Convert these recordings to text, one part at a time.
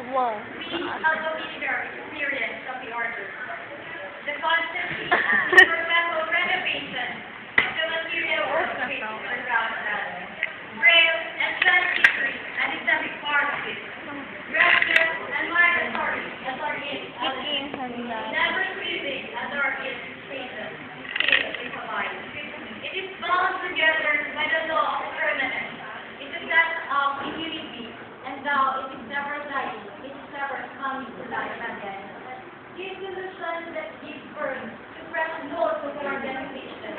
Wow. We held a experience of the artist. The constant incremental renovation of the material work spaces around us. Braille and transitory and eccentric parts of it. Restless and migratory as our never ceasing as our spaces they provide. It is bound together by the law of permanence. It is that of immunity, and thou it is never dying, it is never coming to life again. These illusions that give birth to fresh notes of organization,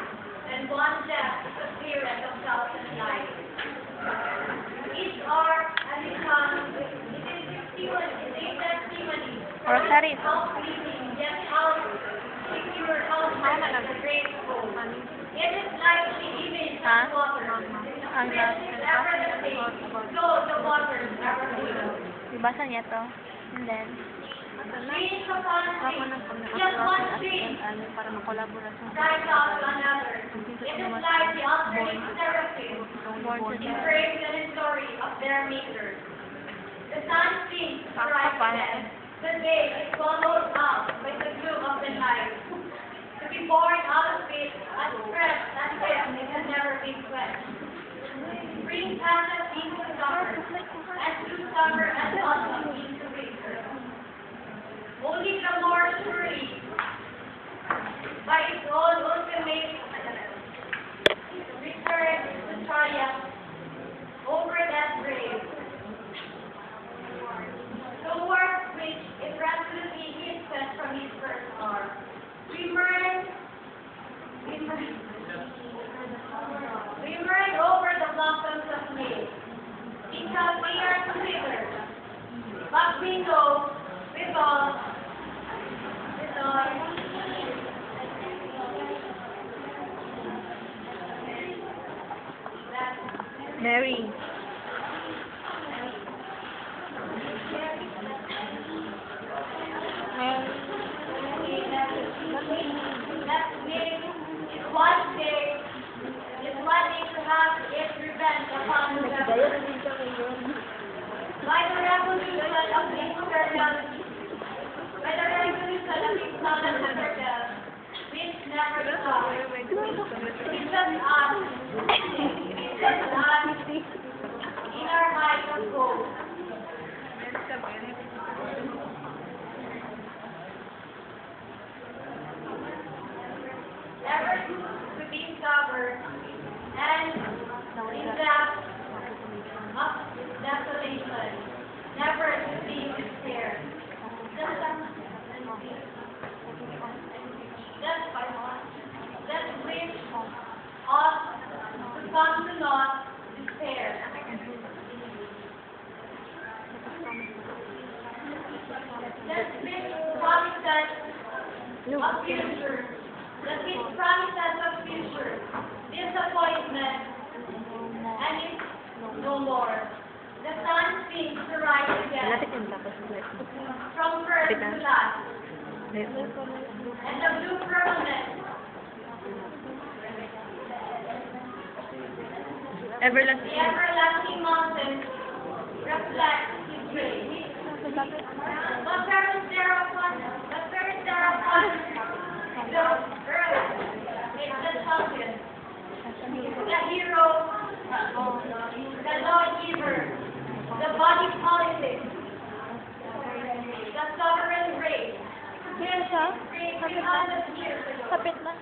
and one death is the spirit of self and life. Each are and become, it is testimony. Rosary. Self-pleasing, yet how secure, how permanent, the great hope. It is like the image of water. Ang It is ever the same, though the water never fails. Ibasa niya to. And then, Change upon change, just one change, para makolabora sa strike out to another. It is like the alternate seraphim, embrace the story of their makers. The sun sinks bright then, the day is swallowed up by the gloom of the night. To be born out of it, as fresh as if it had never been quenched. Spring passes into summer, and through summer and autumn into winter. Only the more surely, by its own ultimate return to triumph over that grave. Towards which it resolutely hastened from its first hour. We murmured over the blossoms of May, because we are to wither. But we know, with all, Mary. By the revolution of eternality, by the revolution of eternal, which never stops. It's just us. It's just us in our height of hope. Never to be discovered, and in that of desolation, never to be despair. That wish ought to come to not despair. That wish promises of future. That wish promises of future. Disappointment. And it's no more. The sun seems to rise again. From first to last. And the blue firmament. The everlasting mountains reflect his grace. But where is there upon the earth? It's the champion. The hero. The lawgiver, the body politic, the sovereign race. Yan siya. Created 300 years ago. Kapit na.